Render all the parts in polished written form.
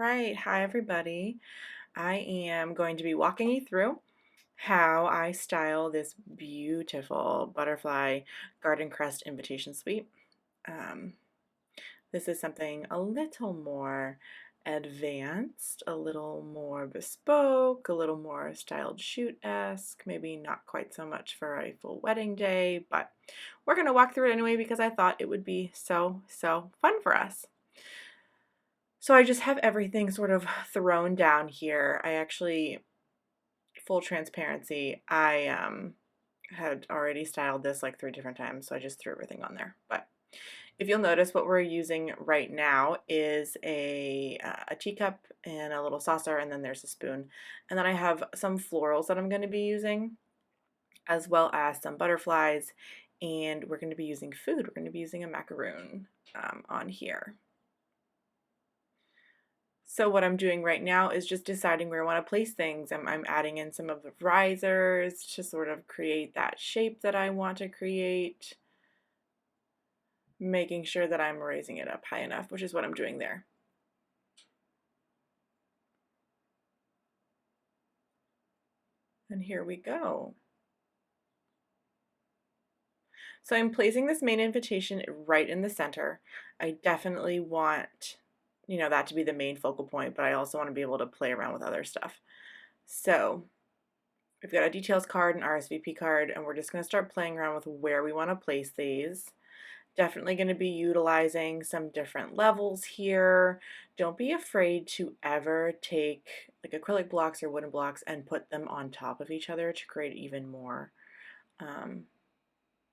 right, hi everybody. I am going to be walking you through how I style this beautiful butterfly garden crest invitation suite. Um, this is something a little more advanced, a little more bespoke, a little more styled shoot-esque, maybe not quite so much for a full wedding day, but we're going to walk through it anyway because I thought it would be so fun for us. So I just have everything sort of thrown down here. I actually, full transparency, I had already styled this like 3 different times, so I just threw everything on there. But if you'll notice, what we're using right now is a teacup and a little saucer, and then there's a spoon. And then I have some florals that I'm going to be using, as well as some butterflies, and we're going to be using food. We're going to be using a macaroon on here. So what I'm doing right now is just deciding where I want to place things. I'm adding in some of the risers to sort of create that shape that I want to create, making sure that I'm raising it up high enough, which is what I'm doing there. And here we go. So I'm placing this main invitation right in the center. I definitely want, that to be the main focal point, but I also want to be able to play around with other stuff. So we've got a details card, an RSVP card, and we're just going to start playing around with where we want to place these. Definitely going to be utilizing some different levels here. Don't be afraid to ever take like acrylic blocks or wooden blocks and put them on top of each other to create um,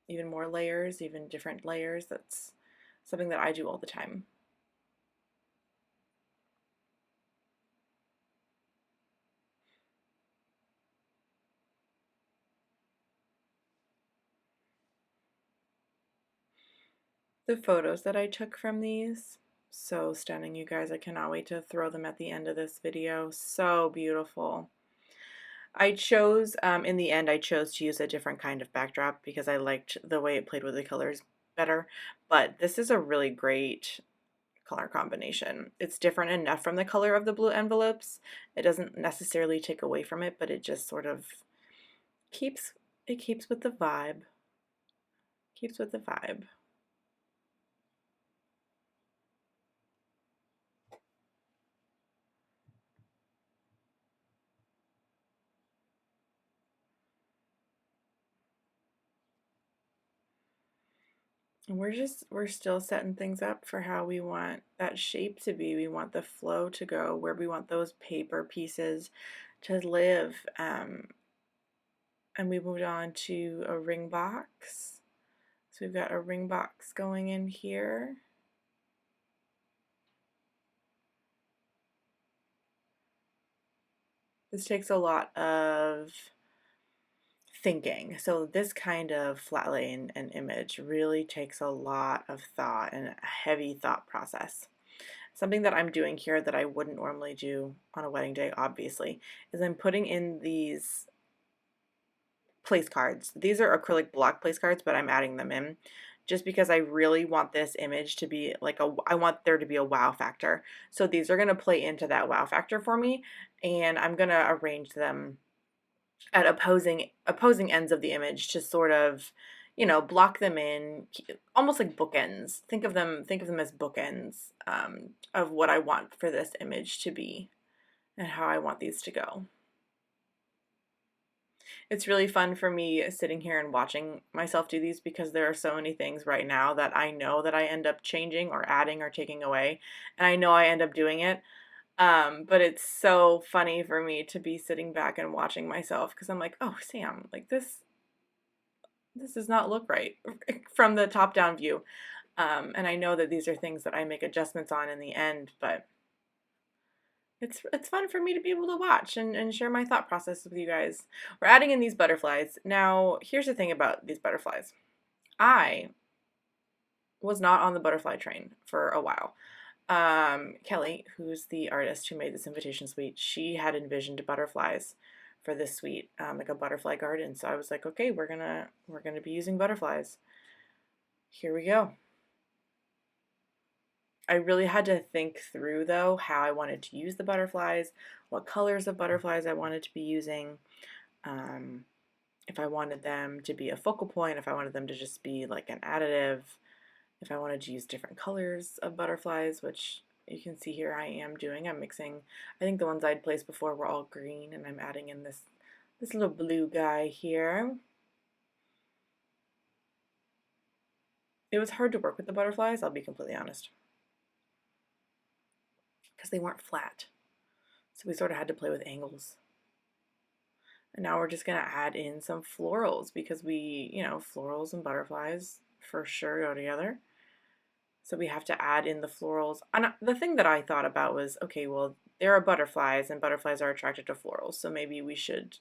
even more layers, even different layers. That's something that I do all the time. The photos that I took from these, so stunning, you guys. I cannot wait to throw them at the end of this video. So beautiful. I chose, in the end, I chose to use a different kind of backdrop because I liked the way it played with the colors better. But this is a really great color combination. It's different enough from the color of the blue envelopes. It doesn't necessarily take away from it, but it just sort of keeps with the vibe. Keeps with the vibe. And we're still setting things up for how we want that shape to be. We want the flow to go, where we want those paper pieces to live. And we moved on to a ring box. So we've got a ring box going in here. This takes a lot of thinking. So this kind of flat-laying an image really takes a lot of thought and a heavy thought process. Something that I'm doing here that I wouldn't normally do on a wedding day, obviously, is I'm putting in these place cards. These are acrylic block place cards, but I'm adding them in just because I really want this image to be like I want there to be a wow factor. So these are going to play into that wow factor for me, and I'm going to arrange them at opposing ends of the image to sort of, block them in, almost like bookends. Think of them as bookends of what I want for this image to be and how I want these to go. It's really fun for me sitting here and watching myself do these because there are so many things right now that I know that I end up changing or adding or taking away, and I know I end up doing it. But it's so funny for me to be sitting back and watching myself because I'm like, oh, Sam, like this does not look right from the top-down view. And I know that these are things that I make adjustments on in the end, but it's fun for me to be able to watch and share my thought process with you guys. We're adding in these butterflies. Now, here's the thing about these butterflies. I was not on the butterfly train for a while. Kelly, who's the artist who made this invitation suite, she had envisioned butterflies for this suite, like a butterfly garden. So I was like, okay, we're gonna be using butterflies. Here we go. I really had to think through though how I wanted to use the butterflies, what colors of butterflies I wanted to be using, um, if I wanted them to be a focal point, if I wanted them to just be like an additive, if I wanted to use different colors of butterflies, which you can see here I am doing. I'm mixing, I think the ones I'd placed before were all green, and I'm adding in this little blue guy here. It was hard to work with the butterflies, I'll be completely honest, because they weren't flat. So we sort of had to play with angles. And now we're just going to add in some florals because florals and butterflies for sure go together. So we have to add in the florals. And the thing that I thought about was, okay, well, there are butterflies and butterflies are attracted to florals. So maybe we should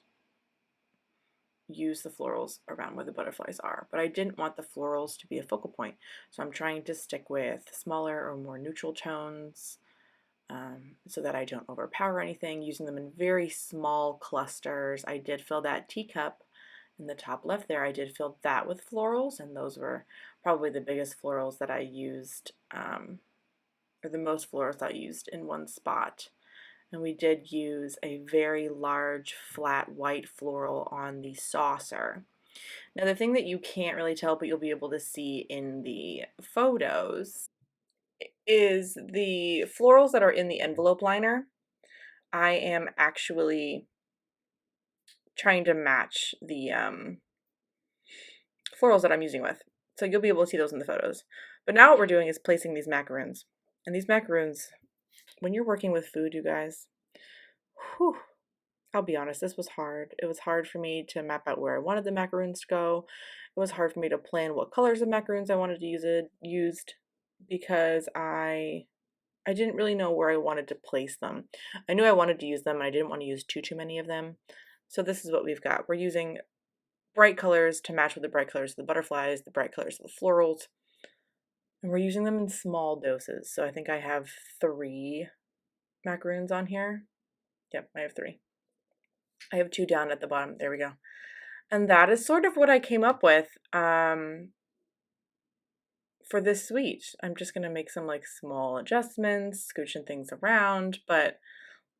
use the florals around where the butterflies are. But I didn't want the florals to be a focal point. So I'm trying to stick with smaller or more neutral tones so that I don't overpower anything, using them in very small clusters. I did fill that teacup in the top left there, I did fill that with florals, and those were probably the biggest florals that I used, or the most florals I used in one spot. And we did use a very large flat white floral on the saucer. Now the thing that you can't really tell but you'll be able to see in the photos is the florals that are in the envelope liner. I am actually trying to match the florals that I'm using with. So you'll be able to see those in the photos. But now what we're doing is placing these macaroons. And these macaroons, when you're working with food, you guys, whew, I'll be honest, this was hard. It was hard for me to map out where I wanted the macaroons to go. It was hard for me to plan what colors of macaroons I wanted to used because I didn't really know where I wanted to place them. I knew I wanted to use them and I didn't want to use too many of them. So this is what we've got. We're using bright colors to match with the bright colors of the butterflies, the bright colors of the florals. And we're using them in small doses. So I think I have 3 macaroons on here. Yep, I have 3. I have 2 down at the bottom. There we go. And that is sort of what I came up with for this suite. I'm just going to make some like small adjustments, scooching things around, but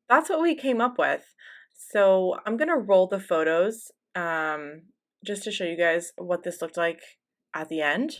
that's what we came up with. So I'm going to roll the photos just to show you guys what this looked like at the end.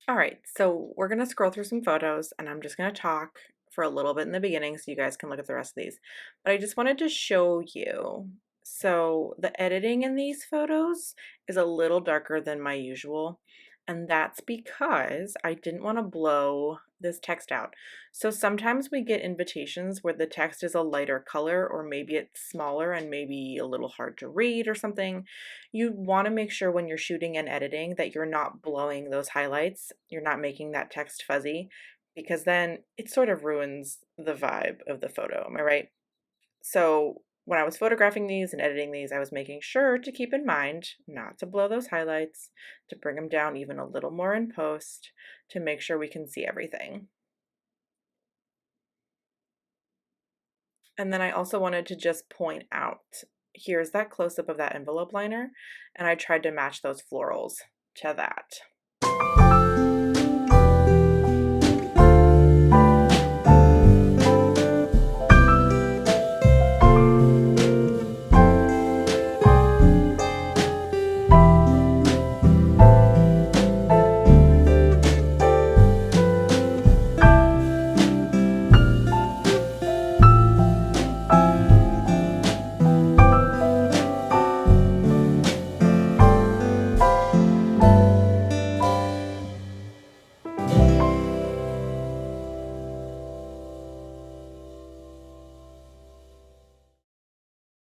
All right, so we're going to scroll through some photos and I'm just going to talk for a little bit in the beginning so you guys can look at the rest of these. But I just wanted to show you. So the editing in these photos is a little darker than my usual. And that's because I didn't want to blow this text out. So sometimes we get invitations where the text is a lighter color or maybe it's smaller and maybe a little hard to read or something. You want to make sure when you're shooting and editing that you're not blowing those highlights. You're not making that text fuzzy because then it sort of ruins the vibe of the photo. Am I right? So when I was photographing these and editing these, I was making sure to keep in mind not to blow those highlights, to bring them down even a little more in post, to make sure we can see everything. And then I also wanted to just point out, here's that close-up of that envelope liner, and I tried to match those florals to that.